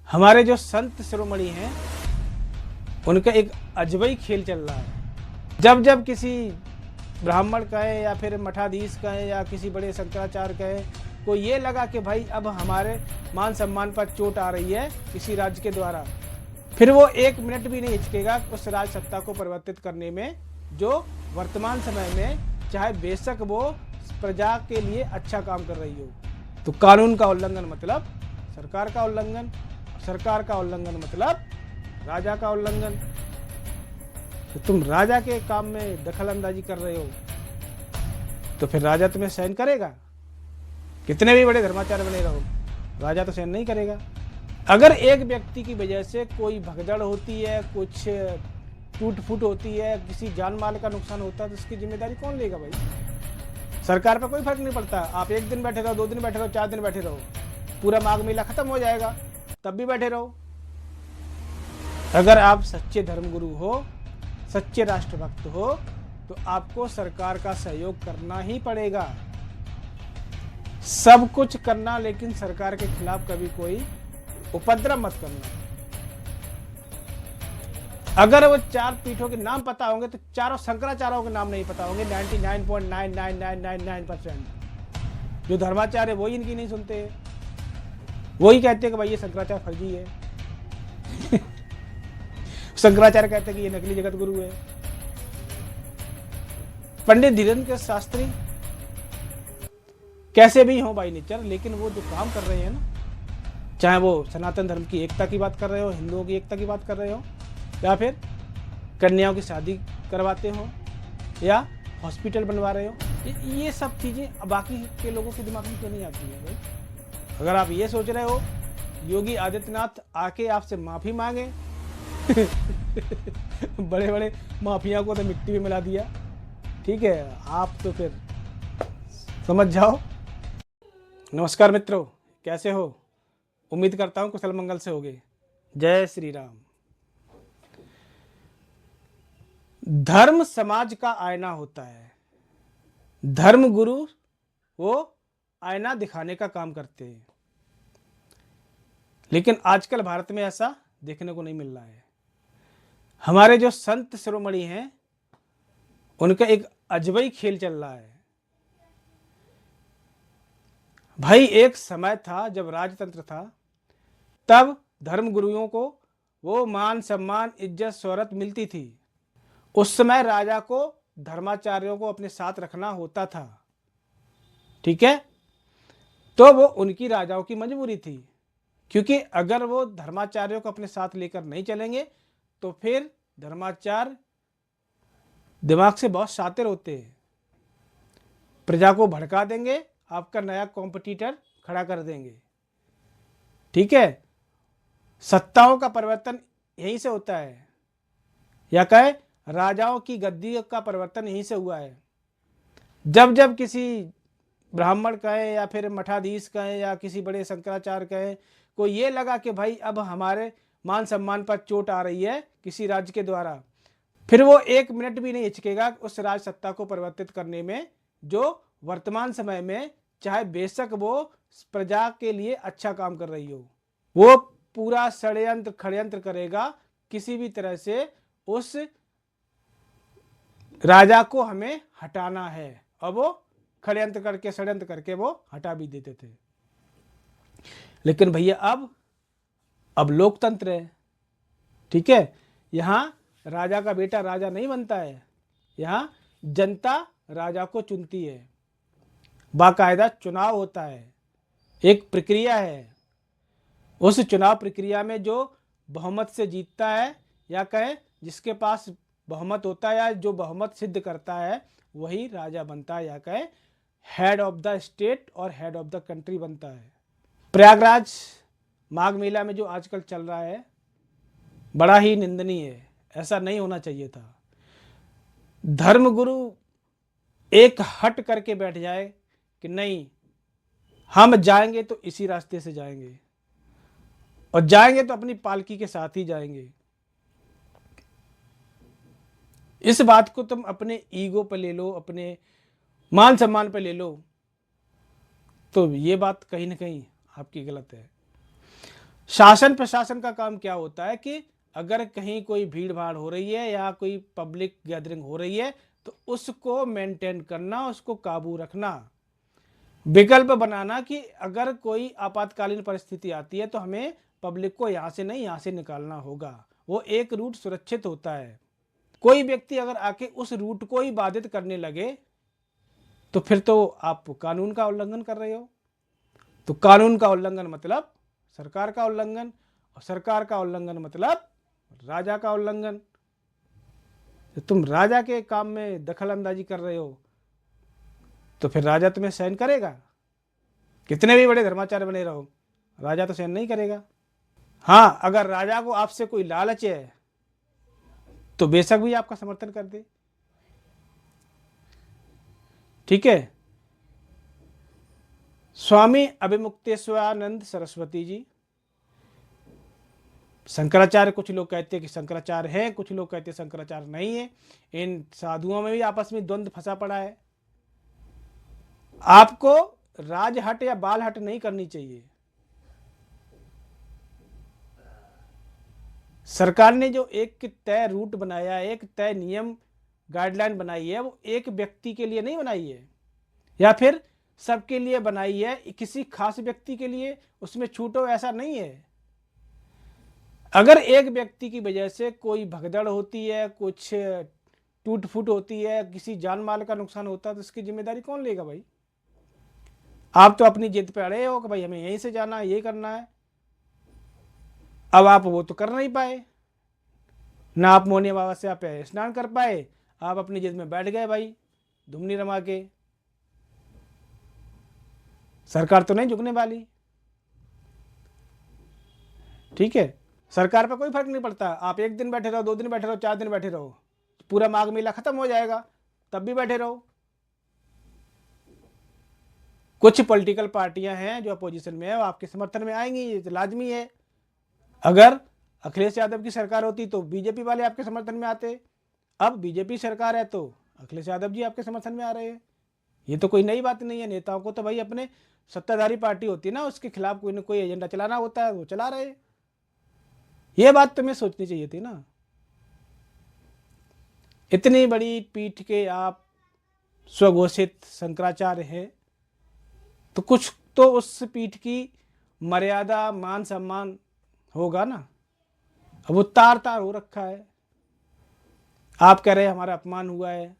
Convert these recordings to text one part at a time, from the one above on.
हमारे जो संत शिरोमणि हैं उनका एक अजबई खेल चल रहा है। जब जब किसी ब्राह्मण कहे या फिर मठाधीश कहे या किसी बड़े शंकराचार्य कहे को ये लगा कि भाई अब हमारे मान सम्मान पर चोट आ रही है किसी राज्य के द्वारा, फिर वो एक मिनट भी नहीं हिचकेगा उस राज सत्ता को परिवर्तित करने में जो वर्तमान समय में चाहे बेशक वो प्रजा के लिए अच्छा काम कर रही हो। तो कानून का उल्लंघन मतलब सरकार का उल्लंघन, सरकार का उल्लंघन मतलब राजा का उल्लंघन। तो तुम राजा के काम में दखल अंदाजी कर रहे हो तो फिर राजा तुम्हें सहन करेगा? कितने भी बड़े धर्माचार्य बने रहो, राजा तो सहन नहीं करेगा। अगर एक व्यक्ति की वजह से कोई भगदड़ होती है, कुछ टूट फूट होती है, किसी जान माल का नुकसान होता है तो इसकी जिम्मेदारी कौन लेगा भाई? सरकार पर कोई फर्क नहीं पड़ता। आप एक दिन बैठे रहो, 2 दिन बैठे रहो, 4 दिन बैठे रहो, पूरा माघ मेला खत्म हो जाएगा तब भी बैठे रहो। अगर आप सच्चे धर्मगुरु हो, सच्चे राष्ट्रभक्त हो तो आपको सरकार का सहयोग करना ही पड़ेगा, सब कुछ करना, लेकिन सरकार के खिलाफ कभी कोई उपद्रव मत करना। अगर वो 4 पीठों के नाम पता होंगे तो चारों शंकराचार्यों के नाम नहीं पता होंगे। 99.99999% जो धर्माचार्य वही इनकी नहीं सुनते, वही कहते हैं कि भाई ये शंकराचार्य फर्जी है शंकराचार्य कहते हैं कि ये नकली जगत गुरु है। पंडित धीरेन्द्र शास्त्री कैसे भी हो बाई नेचर, लेकिन वो जो काम कर रहे हैं ना, चाहे वो सनातन धर्म की एकता की बात कर रहे हो, हिंदुओं की एकता की बात कर रहे हो, या फिर कन्याओं की शादी करवाते हो, या हॉस्पिटल बनवा रहे हो, ये सब चीज़ें बाकी के लोगों के दिमाग में क्यों नहीं आती है भाई? अगर आप ये सोच रहे हो योगी आदित्यनाथ आके आपसे माफ़ी मांगे बड़े बड़े माफिया को तो मिट्टी में मिला दिया, ठीक है, आप तो फिर समझ जाओ। नमस्कार मित्रों, कैसे हो? उम्मीद करता हूँ कुशल मंगल से होगे। जय श्री राम। धर्म समाज का आईना होता है। धर्म गुरु वो आईना दिखाने का काम करते हैं, लेकिन आजकल भारत में ऐसा देखने को नहीं मिल रहा है। हमारे जो संत शिरोमणि हैं उनका एक अजबई खेल चल रहा है। भाई एक समय था जब राजतंत्र था, तब धर्म गुरुओं को वो मान सम्मान इज्जत शोहरत मिलती थी। उस समय राजा को धर्माचार्यों को अपने साथ रखना होता था, ठीक है, तो वो उनकी राजाओं की मजबूरी थी, क्योंकि अगर वो धर्माचार्यों को अपने साथ लेकर नहीं चलेंगे तो फिर धर्माचार्य दिमाग से बहुत शातिर होते हैं, प्रजा को भड़का देंगे, आपका नया कॉम्पिटिटर खड़ा कर देंगे, ठीक है। सत्ताओं का परिवर्तन यहीं से होता है, या कहे राजाओं की गद्दी का परिवर्तन यहीं से हुआ है। जब जब किसी ब्राह्मण कहे या फिर मठाधीश कहे या किसी बड़े शंकराचार्य कहे को ये लगा कि भाई अब हमारे मान सम्मान पर चोट आ रही है किसी राज्य के द्वारा, फिर वो एक मिनट भी नहीं हिचकेगा उस राज सत्ता को परिवर्तित करने में जो वर्तमान समय में चाहे बेशक वो प्रजा के लिए अच्छा काम कर रही हो। वो पूरा षड्यंत्र खड़यंत्र करेगा, किसी भी तरह से उस राजा को हमें हटाना है, और वो खड़यंत्र करके षड्यंत्र करके वो हटा भी देते थे। लेकिन भैया अब लोकतंत्र है, ठीक है, यहाँ राजा का बेटा राजा नहीं बनता है, यहाँ जनता राजा को चुनती है, बाकायदा चुनाव होता है, एक प्रक्रिया है। उस चुनाव प्रक्रिया में जो बहुमत से जीतता है, या कहें जिसके पास बहुमत होता है या जो बहुमत सिद्ध करता है, वही राजा बनता है, या कहें हेड ऑफ द स्टेट और हेड ऑफ द कंट्री बनता है। प्रयागराज माघ मेला में जो आजकल चल रहा है बड़ा ही निंदनीय है, ऐसा नहीं होना चाहिए था। धर्मगुरु एक हट करके बैठ जाए कि नहीं, हम जाएंगे तो इसी रास्ते से जाएंगे, और जाएंगे तो अपनी पालकी के साथ ही जाएंगे। इस बात को तुम अपने ईगो पे ले लो, अपने मान सम्मान पे ले लो, तो ये बात कहीं ना कहीं आपकी गलत है। शासन प्रशासन का काम क्या होता है कि अगर कहीं कोई भीड़ भाड़ हो रही है या कोई पब्लिक गैदरिंग हो रही है तो उसको मेंटेन करना, उसको काबू रखना, विकल्प बनाना कि अगर कोई आपातकालीन परिस्थिति आती है तो हमें पब्लिक को यहाँ से नहीं यहाँ से निकालना होगा। वो एक रूट सुरक्षित होता है। कोई व्यक्ति अगर आके उस रूट को ही बाधित करने लगे तो फिर तो आप कानून का उल्लंघन कर रहे हो। तो कानून का उल्लंघन मतलब सरकार का उल्लंघन, और सरकार का उल्लंघन मतलब राजा का उल्लंघन। तो तुम राजा के काम में दखल अंदाजी कर रहे हो तो फिर राजा तुम्हें सहन करेगा? कितने भी बड़े धर्माचार्य बने रहो, राजा तो सहन नहीं करेगा। हाँ, अगर राजा को आपसे कोई लालच है तो बेशक भी आपका समर्थन कर दे। ठीक है। स्वामी अभिमुक्तेश्वरानंद सरस्वती जी, शंकराचार्य, कुछ लोग कहते हैं कि शंकराचार्य है, कुछ लोग कहते हैं शंकराचार्य नहीं है। इन साधुओं में भी आपस में द्वंद्व फंसा पड़ा है। आपको राजहट या बालहट नहीं करनी चाहिए। सरकार ने जो एक तय रूट बनाया है, एक तय नियम गाइडलाइन बनाई है, वो एक व्यक्ति के लिए नहीं बनाई है या फिर सबके लिए बनाई है, किसी खास व्यक्ति के लिए उसमें छूटो ऐसा नहीं है। अगर एक व्यक्ति की वजह से कोई भगदड़ होती है, कुछ टूट फूट होती है, किसी जान माल का नुकसान होता है तो इसकी जिम्मेदारी कौन लेगा भाई? आप तो अपनी जिद पे अड़े हो कि भाई हमें यहीं से जाना है, ये करना है। अब आप वो तो कर नहीं पाए ना, आप मोहनिया बाबा से आप स्नान कर पाए, आप अपनी जिद में बैठ गए भाई धुमनी रमा के। सरकार तो नहीं झुकने वाली। ठीक है, सरकार पर कोई फर्क नहीं पड़ता। आप एक दिन बैठे रहो, 2 दिन बैठे रहो, 4 दिन बैठे रहो, पूरा माघ मेला खत्म हो जाएगा तब भी बैठे रहो। कुछ पॉलिटिकल पार्टियां हैं जो अपोजिशन में है, वो आपके समर्थन में आएंगी, ये तो लाजमी है। अगर अखिलेश यादव की सरकार होती तो बीजेपी वाले आपके समर्थन में आते। अब बीजेपी सरकार है तो अखिलेश यादव जी आपके समर्थन में आ रहे हैं। ये तो कोई नई बात नहीं है। नेताओं को तो भाई अपने सत्ताधारी पार्टी होती है ना, उसके खिलाफ कोई ना कोई एजेंडा चलाना होता है, वो चला रहे। ये बात तुम्हें सोचनी चाहिए थी ना। इतनी बड़ी पीठ के आप स्वघोषित शंकराचार्य हैं तो कुछ तो उस पीठ की मर्यादा, मान सम्मान होगा ना। अब वो तार तार हो रखा है। आप कह रहे हैं हमारा अपमान हुआ है,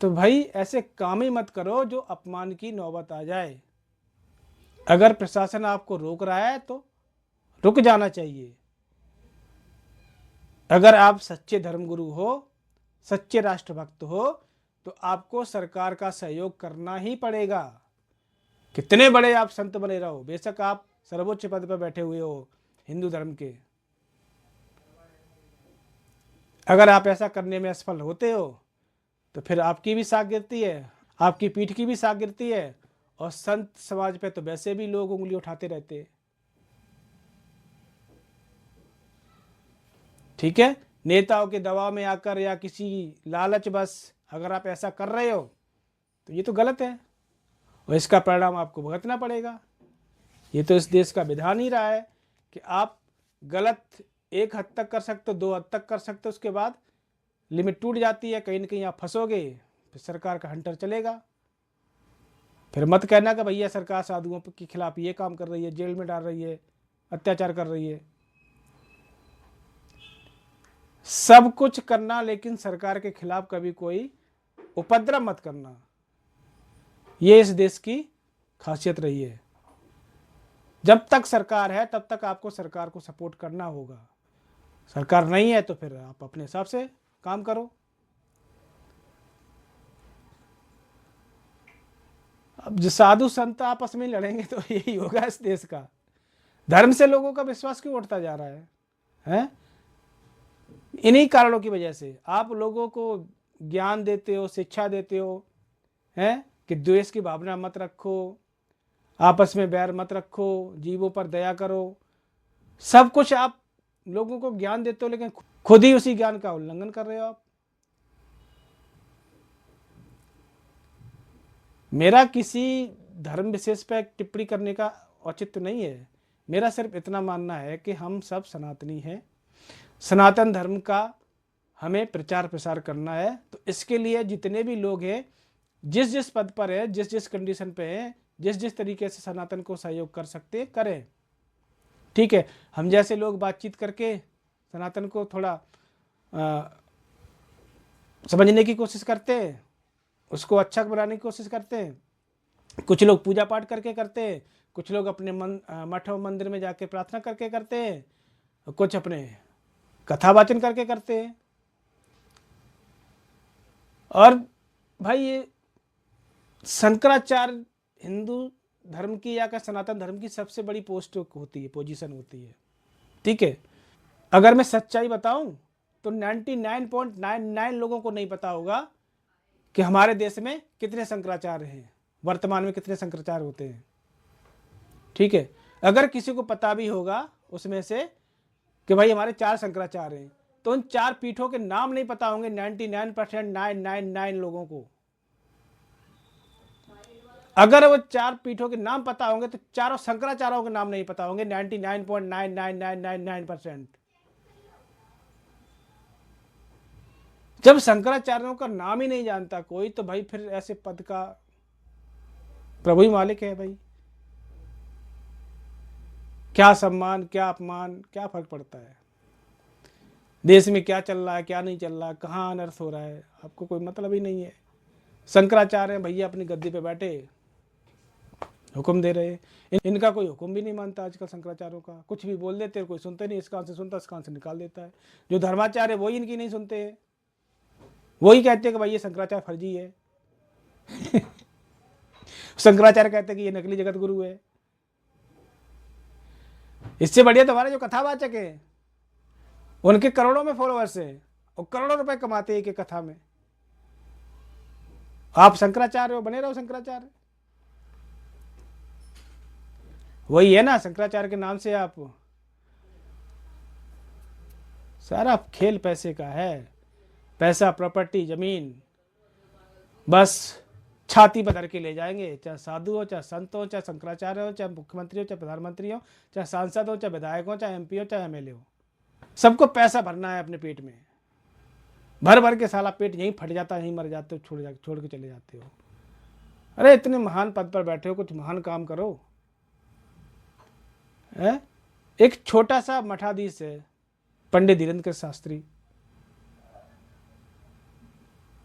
तो भाई ऐसे काम ही मत करो जो अपमान की नौबत आ जाए। अगर प्रशासन आपको रोक रहा है तो रुक जाना चाहिए। अगर आप सच्चे धर्मगुरु हो, सच्चे राष्ट्रभक्त हो, तो आपको सरकार का सहयोग करना ही पड़ेगा। कितने बड़े आप संत बने रहो, बेशक आप सर्वोच्च पद पर बैठे हुए हो हिंदू धर्म के, अगर आप ऐसा करने में असफल होते हो तो फिर आपकी भी साख गिरती है, आपकी पीठ की भी साख गिरती है, और संत समाज पे तो वैसे भी लोग उंगली उठाते रहते हैं। ठीक है, नेताओं के दबाव में आकर या किसी लालच बस अगर आप ऐसा कर रहे हो तो ये तो गलत है और इसका परिणाम आपको भुगतना पड़ेगा। ये तो इस देश का विधान ही रहा है कि आप गलत एक हद तक कर सकते हो, 2 हद तक कर सकते हो, उसके बाद लिमिट टूट जाती है, कहीं ना कहीं आप फंसोगे, फिर सरकार का हंटर चलेगा। फिर मत कहना कि भैया सरकार साधुओं के खिलाफ ये काम कर रही है, जेल में डाल रही है, अत्याचार कर रही है। सब कुछ करना लेकिन सरकार के खिलाफ कभी कोई उपद्रव मत करना, ये इस देश की खासियत रही है। जब तक सरकार है तब तक आपको सरकार को सपोर्ट करना होगा। सरकार नहीं है तो फिर आप अपने हिसाब से काम करो। अब जो साधु संत आपस में लड़ेंगे तो यही होगा इस देश का। धर्म से लोगों का विश्वास क्यों उठता जा रहा है, हैं? इन्हीं कारणों की वजह से आप लोगों को ज्ञान देते हो, शिक्षा देते हो, हैं, कि द्वेष की भावना मत रखो, आपस में बैर मत रखो, जीवों पर दया करो। सब कुछ आप लोगों को ज्ञान देते हो लेकिन खुद ही उसी ज्ञान का उल्लंघन कर रहे हो आप। मेरा किसी धर्म विशेष पर टिप्पणी करने का औचित्य नहीं है। मेरा सिर्फ इतना मानना है कि हम सब सनातनी हैं, सनातन धर्म का हमें प्रचार प्रसार करना है। तो इसके लिए जितने भी लोग हैं, जिस जिस पद पर है, जिस जिस कंडीशन पे हैं, जिस जिस तरीके से सनातन को सहयोग कर सकते हैं करें। ठीक है, हम जैसे लोग बातचीत करके सनातन को थोड़ा समझने की कोशिश करते हैं, उसको अच्छा बनाने की कोशिश करते हैं। कुछ लोग पूजा पाठ करके करते हैं, कुछ लोग अपने मठ और मंदिर में जाके प्रार्थना करके करते हैं, कुछ अपने कथा वाचन करके करते हैं। और भाई ये शंकराचार्य हिंदू धर्म की या सनातन धर्म की सबसे बड़ी पोस्ट होती है, पोजीशन होती है। ठीक है, अगर मैं सच्चाई बताऊं तो 99.99 लोगों को नहीं पता होगा कि हमारे देश में कितने शंकराचार्य हैं, वर्तमान में कितने शंकराचार्य होते हैं। ठीक है, अगर किसी को पता भी होगा उसमें से कि भाई हमारे 4 शंकराचार्य हैं, तो उन 4 पीठों के नाम नहीं पता होंगे 99.999 लोगों को। अगर वो 4 पीठों के नाम पता होंगे तो चारों शंकराचार्यों के नाम नहीं पता होंगे 99.99999%। जब शंकराचार्यों का नाम ही नहीं जानता कोई, तो भाई फिर ऐसे पद का प्रभु ही मालिक है भाई। क्या सम्मान, क्या अपमान, क्या फर्क पड़ता है? देश में क्या चल रहा है, क्या नहीं चल रहा है, कहाँ अनर्थ हो रहा है, आपको कोई मतलब ही नहीं है। शंकराचार्य भैया अपनी गद्दी पे बैठे हुक्म दे रहे, इनका कोई हुक्म भी नहीं मानता आजकल। शंकराचार्यों का कुछ भी बोल देते, कोई सुनते नहीं, इस कान से सुनता, इस कान से निकाल देता है। जो धर्माचार्य वही इनकी नहीं सुनते हैं, वही कहते हैं कि भाई ये शंकराचार्य फर्जी है। शंकराचार्य कहते हैं कि ये नकली जगत गुरु है। इससे बढ़िया तो हमारे जो कथावाचक है उनके करोड़ों में फॉलोअर्स है और करोड़ों रुपए कमाते हैं एक कथा में। आप शंकराचार्य हो, बने रहो शंकराचार्य। वही है ना, शंकराचार्य के नाम से आप सारा खेल पैसे का है। पैसा, प्रॉपर्टी, जमीन, बस छाती पर धर के ले जाएंगे। चाहे साधु हो, चाहे संत हो, चाहे शंकराचार्य हो, चाहे मुख्यमंत्री हो, चाहे प्रधानमंत्री हो, चाहे सांसद हो, चाहे विधायक हो, चाहे एमपी हो, चाहे एमएलए हो, सबको पैसा भरना है अपने पेट में। भर भर के साला पेट यहीं फट जाता है, यहीं मर जाते हो, छोड़ के चले जाते हो। अरे इतने महान पद पर बैठे हो, कुछ महान काम करो। है? एक छोटा सा मठाधीश है, पंडित धीरेन्द्र शास्त्री।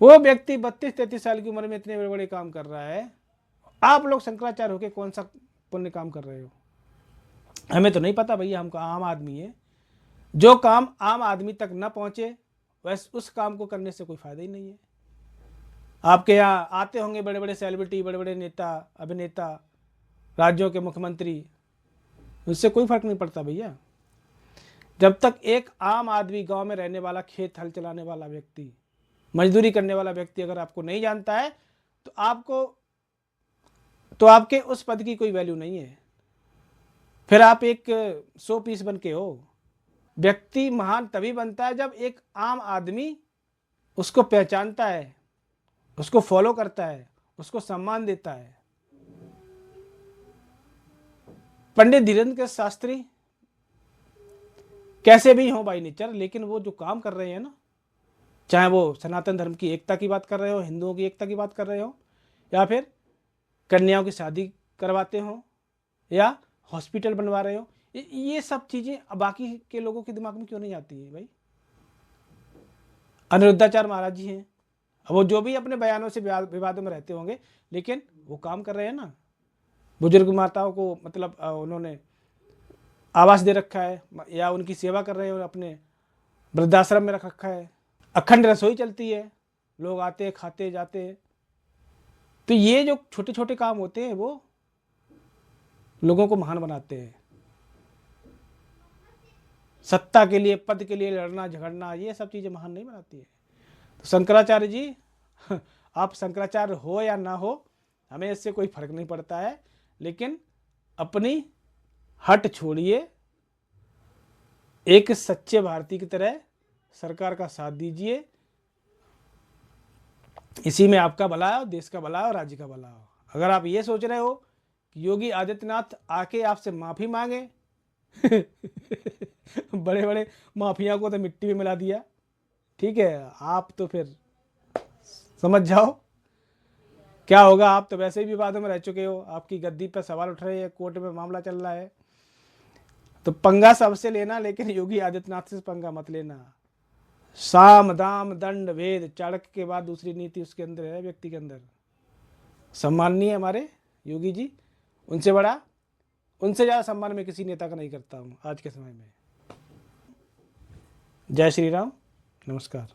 वो व्यक्ति 32-33 साल की उम्र में इतने बड़े बड़े काम कर रहा है। आप लोग शंकराचार्य होके कौन सा पुण्य काम कर रहे हो? हमें तो नहीं पता भैया, हम आम आदमी है। जो काम आम आदमी तक न पहुंचे वैसे उस काम को करने से कोई फायदा ही नहीं है। आपके यहाँ आते होंगे बड़े बड़े सेलिब्रिटी, बड़े बड़े नेता, अभिनेता, राज्यों के मुख्यमंत्री, उससे कोई फर्क नहीं पड़ता भैया। जब तक एक आम आदमी, गांव में रहने वाला, खेत हल चलाने वाला व्यक्ति, मजदूरी करने वाला व्यक्ति अगर आपको नहीं जानता है तो आपके उस पद की कोई वैल्यू नहीं है। फिर आप एक 100 पीस बन के हो। व्यक्ति महान तभी बनता है जब एक आम आदमी उसको पहचानता है, उसको फॉलो करता है, उसको सम्मान देता है। पंडित धीरेन्द्र शास्त्री कैसे भी हो बाई नेचर, लेकिन वो जो काम कर रहे हैं ना, चाहे वो सनातन धर्म की एकता की बात कर रहे हो, हिंदुओं की एकता की बात कर रहे हो, या फिर कन्याओं की शादी करवाते हो, या हॉस्पिटल बनवा रहे हो, ये सब चीज़ें बाकी के लोगों के दिमाग में क्यों नहीं आती है भाई? अनिरुद्धाचार्य महाराज जी हैं, वो जो भी अपने बयानों से विवादों में रहते होंगे, लेकिन वो काम कर रहे हैं ना। बुजुर्ग माताओं को मतलब उन्होंने आवास दे रखा है, या उनकी सेवा कर रहे हैं, अपने वृद्धाश्रम में रख रखा है। अखंड रसोई चलती है, लोग आते हैं, खाते जाते हैं। तो ये जो छोटे छोटे काम होते हैं वो लोगों को महान बनाते हैं। सत्ता के लिए, पद के लिए लड़ना झगड़ना, ये सब चीज़ें महान नहीं बनाती है। तो शंकराचार्य जी, आप शंकराचार्य हो या ना हो, हमें इससे कोई फर्क नहीं पड़ता है, लेकिन अपनी हट छोड़िए, एक सच्चे भारतीय की तरह सरकार का साथ दीजिए। इसी में आपका भला है, देश का भला है और राज्य का भला हो। अगर आप ये सोच रहे हो योगी आदित्यनाथ आके आपसे माफ़ी मांगे। बड़े बड़े माफिया को तो मिट्टी में मिला दिया। ठीक है, आप तो फिर समझ जाओ क्या होगा। आप तो वैसे ही विवादों में रह चुके हो, आपकी गद्दी पर सवाल उठ रहे हैं, कोर्ट में मामला चल रहा है। तो पंगा सबसे लेना, लेकिन योगी आदित्यनाथ से पंगा मत लेना। साम दाम दंड भेद चाणक्य के बाद दूसरी नीति उसके अंदर है, व्यक्ति के अंदर। सम्माननीय हमारे योगी जी, उनसे बड़ा, उनसे ज़्यादा सम्मान मैं किसी नेता का नहीं करता हूँ आज के समय में। जय श्री राम, नमस्कार।